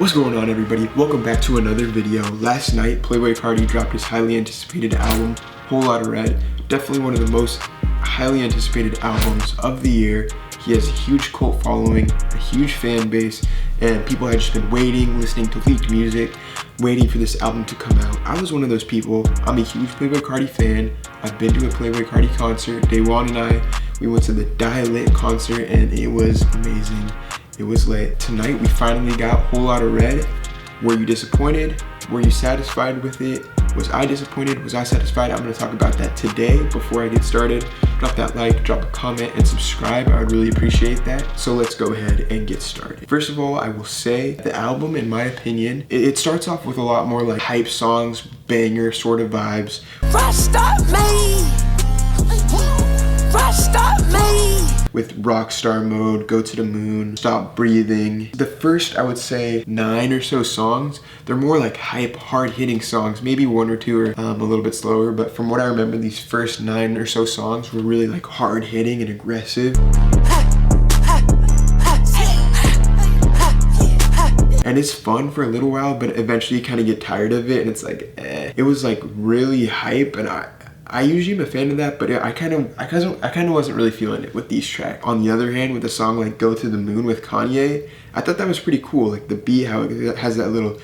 What's going on, everybody? Welcome back to another video. Last night, Playboi Carti dropped his highly anticipated album, Whole Lotta Red. Definitely one of the most highly anticipated albums of the year. He has a huge cult following, a huge fan base, and people had just been waiting, listening to leaked music, waiting for this album to come out. I was one of those people. I'm a huge Playboi Carti fan. I've been to a Playboi Carti concert. Daywan and I, we went to the Die Lit concert, and it was amazing. It was lit. Tonight we finally got Whole Lotta Red. Were you disappointed? Were you satisfied with it? Was I disappointed? Was I satisfied? I'm gonna talk about that today. Before I get started, drop that like, drop a comment, and subscribe. I would really appreciate that. So let's go ahead and get started. First of all, I will say the album, in my opinion, it starts off with a lot more like hype songs, banger sort of vibes. Rest up me! Rest up me! With Rockstar Mode, Go to the Moon, Stop Breathing. The first, I would say, 9 or so songs, they're more like hype, hard-hitting songs. Maybe 1 or 2 are a little bit slower, but from what I remember, these first 9 or so songs were really like hard-hitting and aggressive. And it's fun for a little while, but eventually you kind of get tired of it, and it's like, eh. It was like really hype, and I usually am a fan of that, but I kind of wasn't really feeling it with these tracks. On the other hand, with a song like Go to the Moon with Kanye, I thought that was pretty cool. Like the beat, how it has that little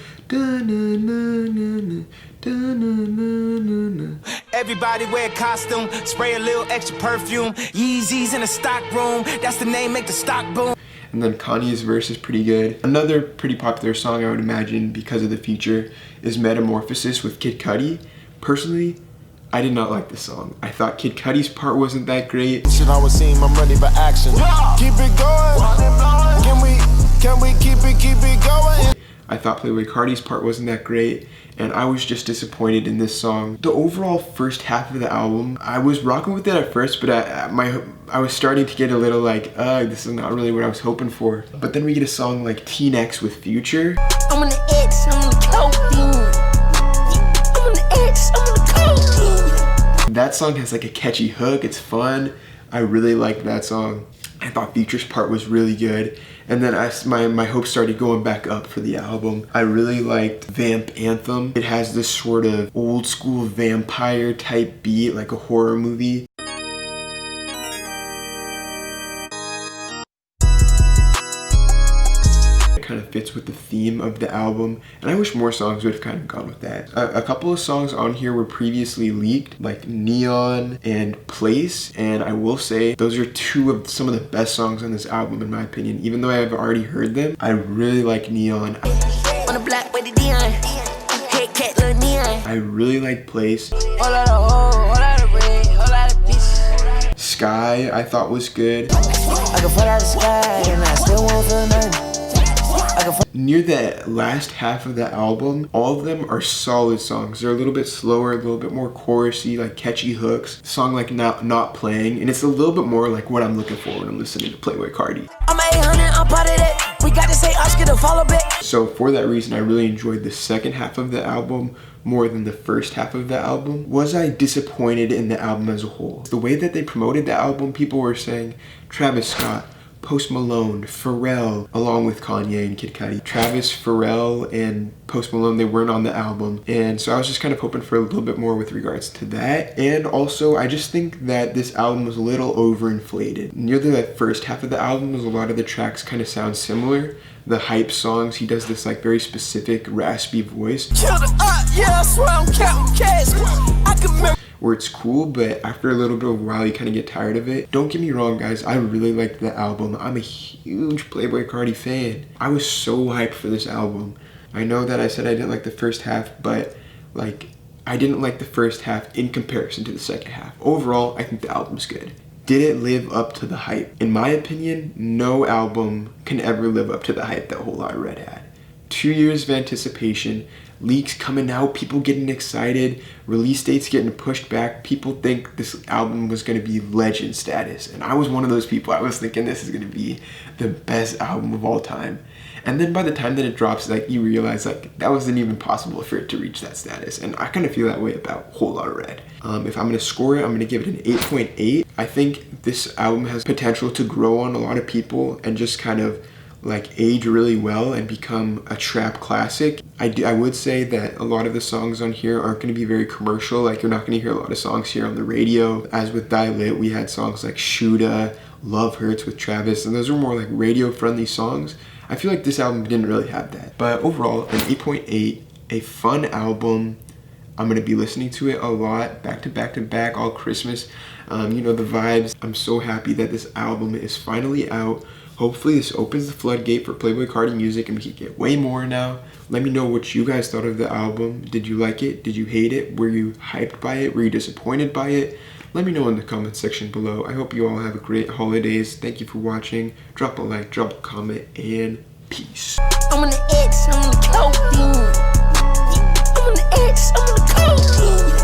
Everybody wear a costume, spray a little extra perfume. Yeezys in the stock room, that's the name, make the stock boom. And then Kanye's verse is pretty good. Another pretty popular song, I would imagine, because of the feature, is Metamorphosis with Kid Cudi. Personally, I did not like this song. I thought Kid Cudi's part wasn't that great. Shit, I was seeing, I'm ready for action. Keep it going. Can we keep it going? I thought Playboi Carti's part wasn't that great, and I was just disappointed in this song. The overall first half of the album, I was rocking with it at first, but I was starting to get a little like, this is not really what I was hoping for. But then we get a song like Teen X with Future. I'm on the X, I'm on the codeine. I'm on the X, I'm on the codeine. That song has like a catchy hook, it's fun. I really liked that song. I thought Future's part was really good. And then my hopes started going back up for the album. I really liked Vamp Anthem. It has this sort of old school vampire type beat, like a horror movie. Kind of fits with the theme of the album, and I wish more songs would have kind of gone with that. A couple of songs on here were previously leaked, like Neon and Place, and I will say those are 2 of some of the best songs on this album in my opinion. Even though I have already heard them, I really like Neon. On the black with the Dion. Hey, cat, little Neon. I really like Place. Whole lot of red, whole lot of bitches. Sky, I thought was good. I can fall out of the sky and I still won't feel nothing. Near the last half of the album, all of them are solid songs. They're a little bit slower, a little bit more chorusy, like catchy hooks. Song like Not Playing, and it's a little bit more like what I'm looking for when I'm listening to Playboi Carti. I'm 800, I'm part of that. We got to say Oscar to follow back. So for that reason, I really enjoyed the second half of the album more than the first half of the album. Was I disappointed in the album as a whole? The way that they promoted the album, people were saying Travis Scott, Post Malone, Pharrell, along with Kanye and Kid Cudi. Travis, Pharrell, and Post Malone, they weren't on the album. And so I was just kind of hoping for a little bit more with regards to that. And also, I just think that this album was a little overinflated. Near the first half of the album, a lot of the tracks kind of sound similar. The hype songs, he does this like very specific raspy voice. Yeah, I swear I'm counting cash. I can where it's cool, but after a little bit of a while you kind of get tired of it. Don't get me wrong, guys, I really liked the album. I'm a huge Playboi Carti fan. I was so hyped for this album. I know that I said I didn't like the first half, but like I didn't like the first half in comparison to the second half. Overall, I think the album's good. Did it live up to the hype? In my opinion, no album can ever live up to the hype that Whole Lotta Red had. 2 years of anticipation, leaks coming out, people getting excited, release dates getting pushed back. People think this album was going to be legend status, and I was one of those people. I was thinking this is going to be the best album of all time. And then by the time that it drops, like you realize like that wasn't even possible for it to reach that status. And I kind of feel that way about Whole Lotta Red. If I'm going to score it, I'm going to give it an 8.8. I think this album has potential to grow on a lot of people and just kind of like age really well and become a trap classic. I would say that a lot of the songs on here aren't going to be very commercial. Like, you're not going to hear a lot of songs here on the radio. As with Die Lit, we had songs like Shoota, Love Hurts with Travis, and those were more like radio friendly songs. I feel like this album didn't really have that. But overall, an 8.8, a fun album. I'm gonna be listening to it a lot, back to back to back, all Christmas. You know, the vibes. I'm so happy that this album is finally out. Hopefully this opens the floodgate for Playboi Carti music and we can get way more now. Let me know what you guys thought of the album. Did you like it? Did you hate it? Were you hyped by it? Were you disappointed by it? Let me know in the comment section below. I hope you all have a great holidays. Thank you for watching. Drop a like, drop a comment, and peace. I'm on the X, I'm on the codeine. I'm on the X, I'm on the codeine.